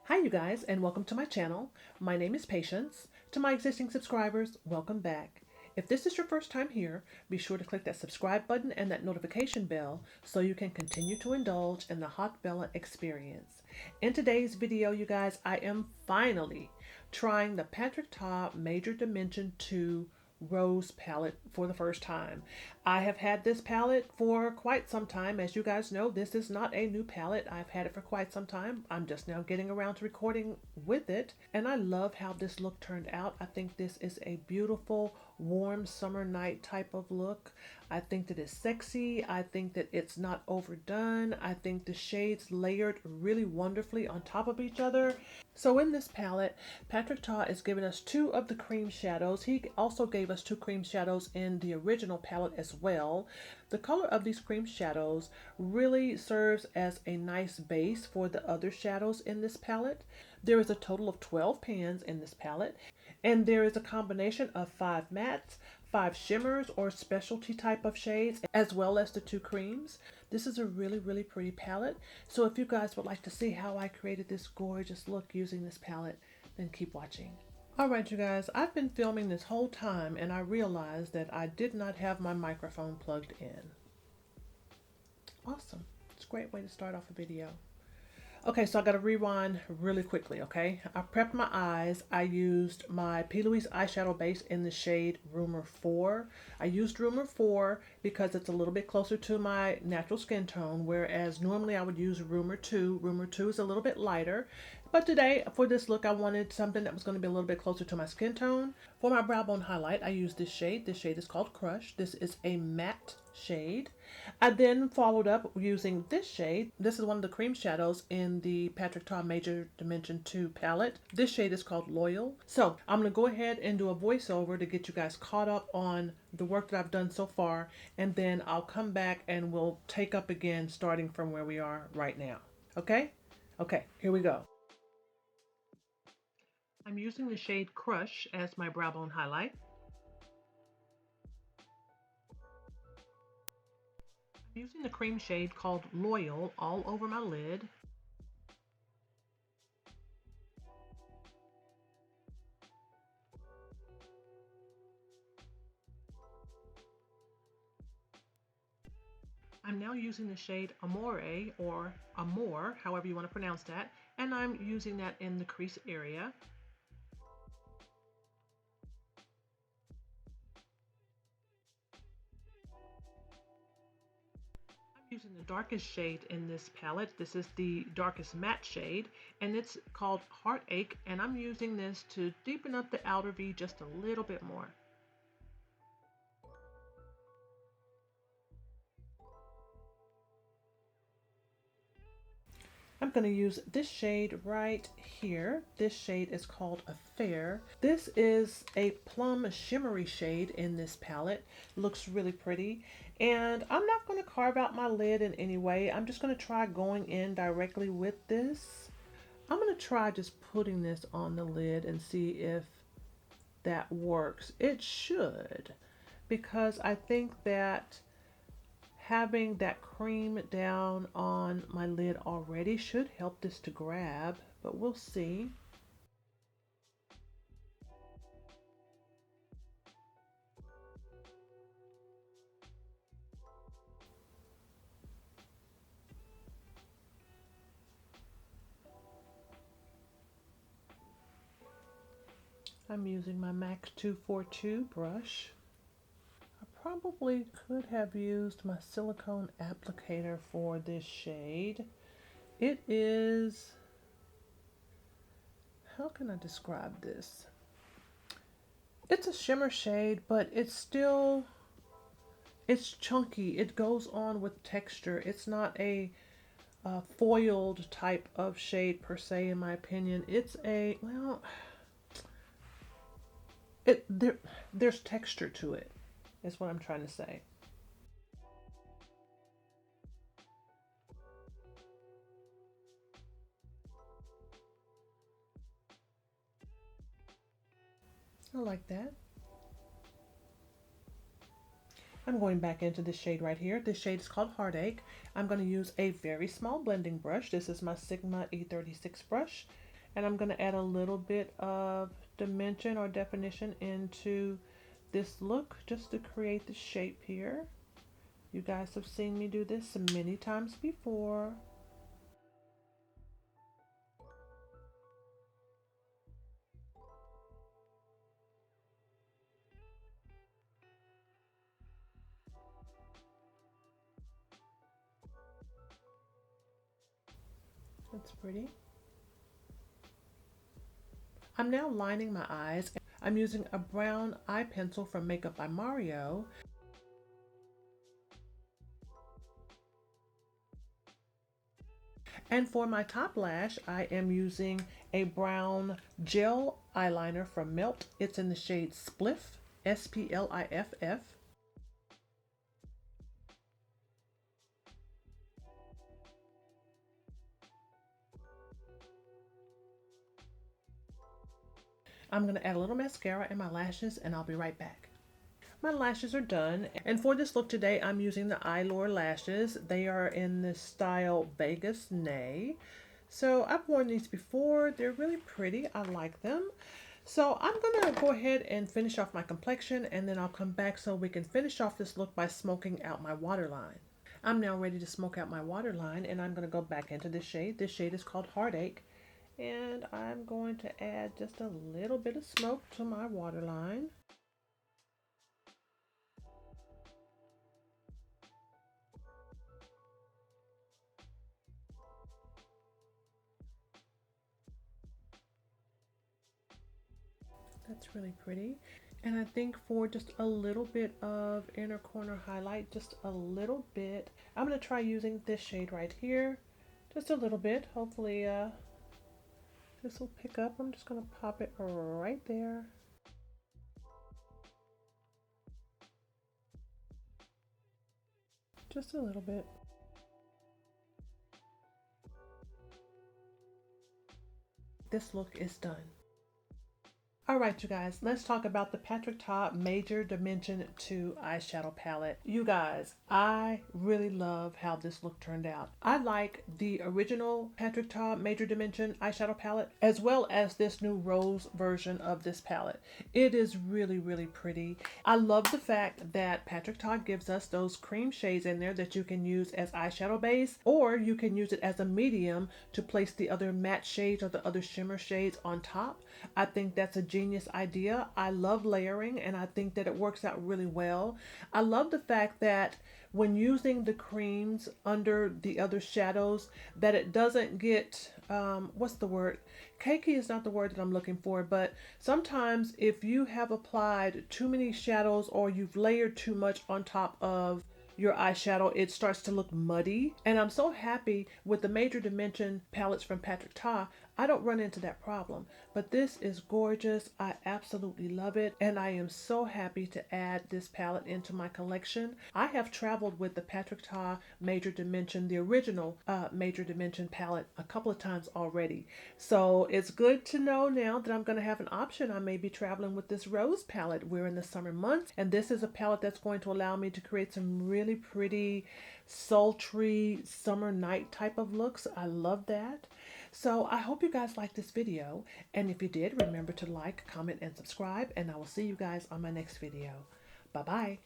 Hi you guys, and welcome to my channel. My name is Patience. To my existing subscribers, welcome back. If this is your first time here, be sure to click that subscribe button and that notification bell so you can continue to indulge in the Haute Bella experience. In today's video, you guys, I am finally trying the Patrick Ta Major Dimension 2 Rose palette for the first time. I have had this palette for quite some time. As you guys know, this is not a new palette. I've had it for quite some time. I'm just now getting around to recording with it, and I love how this look turned out. I think this is a beautiful warm summer night type of look. I think that it's sexy. I think that it's not overdone. I think the shades layered really wonderfully on top of each other. So in this palette, Patrick Ta is giving us two of the cream shadows. He also gave us two cream shadows in the original palette as well. The color of these cream shadows really serves as a nice base for the other shadows in this palette. There is a total of 12 pans in this palette, and there is a combination of 5 mattes, 5 shimmers or specialty type of shades, as well as the 2 creams. This is a really pretty palette. So if you guys would like to see how I created this gorgeous look using this palette, then keep watching. Alright you guys, I've been filming this whole time and I realized that I did not have my microphone plugged in. Awesome. It's a great way to start off a video. Okay, so I got to rewind really quickly, okay? I prepped my eyes. I used my P. Louise eyeshadow base in the shade Rumor 4. I used Rumor 4 because it's a little bit closer to my natural skin tone, whereas normally I would use Rumor 2. Rumor 2 is a little bit lighter. But today, for this look, I wanted something that was going to be a little bit closer to my skin tone. For my brow bone highlight, I used this shade. This shade is called Crush. This is a matte shade. I then followed up using this shade. This is one of the cream shadows in the Patrick Ta Major Dimension 2 palette. This shade is called Loyal. So I'm going to go ahead and do a voiceover to get you guys caught up on the work that I've done so far, and then I'll come back and we'll take up again starting from where we are right now. Okay? Okay, here we go. I'm using the shade Crush as my brow bone highlight. I'm using the cream shade called Loyal all over my lid. I'm now using the shade Amore or Amore, however you want to pronounce that, and I'm using that in the crease area. Using the darkest shade in this palette. This is the darkest matte shade and it's called Heartache, and I'm using this to deepen up the outer V just a little bit more. I'm going to use this shade right here. This shade is called Affair. This is a plum shimmery shade in this palette. Looks really pretty. And I'm not going to carve out my lid in any way. I'm just going to try going in directly with this. I'm going to try just putting this on the lid and see if that works. It should, because I think that having that cream down on my lid already should help this to grab, but we'll see. I'm using my MAC 242 brush. I probably could have used my silicone applicator for this shade. It is, how can I describe this? It's a shimmer shade, but it's chunky. It goes on with texture. It's not a foiled type of shade per se, in my opinion. It's a, well, there's texture to it, is what I'm trying to say. I like that. I'm going back into this shade right here. This shade is called Heartache. I'm going to use a very small blending brush. This is my Sigma E36 brush. And I'm going to add a little bit of dimension or definition into this look just to create the shape here. You guys have seen me do this many times before. That's pretty. I'm now lining my eyes. I'm using a brown eye pencil from Makeup by Mario. And for my top lash, I am using a brown gel eyeliner from Melt. It's in the shade Spliff, S-P-L-I-F-F. I'm going to add a little mascara in my lashes and I'll be right back. My lashes are done, and for this look today I'm using the Eyelure lashes. They are in the style Vegas Nay. So I've worn these before. They're really pretty. I like them. So I'm going to go ahead and finish off my complexion, and then I'll come back so we can finish off this look by smoking out my waterline. I'm now ready to smoke out my waterline, and I'm going to go back into this shade. This shade is called Heartache, and I'm going to add just a little bit of smoke to my waterline. That's really pretty. And I think for just a little bit of inner corner highlight, just a little bit, I'm going to try using this shade right here. Just a little bit. Hopefully this will pick up. I'm just going to pop it right there. Just a little bit. This look is done. All right, you guys, let's talk about the Patrick Ta Major Dimension 2 eyeshadow palette. You guys, I really love how this look turned out. I like the original Patrick Ta Major Dimension eyeshadow palette, as well as this new rose version of this palette. It is really, really pretty. I love the fact that Patrick Ta gives us those cream shades in there that you can use as eyeshadow base, or you can use it as a medium to place the other matte shades or the other shimmer shades on top. I think that's a genius idea. I love layering, and I think that it works out really well. I love the fact that when using the creams under the other shadows, that it doesn't get what's the word? Cakey is not the word that I'm looking for, but sometimes if you have applied too many shadows or you've layered too much on top of your eyeshadow, it starts to look muddy. And I'm so happy with the Major Dimension palettes from Patrick Ta. I don't run into that problem, but this is gorgeous. I absolutely love it, and I am so happy to add this palette into my collection. I have traveled with the Patrick Ta Major Dimension, the original Major Dimension palette, a couple of times already. So it's good to know now that I'm going to have an option. I may be traveling with this rose palette. We're in the summer months, and this is a palette that's going to allow me to create some really pretty, sultry summer night type of looks. I love that. So I hope you guys liked this video, and if you did, remember to like, comment, and subscribe, and I will see you guys on my next video. Bye-bye.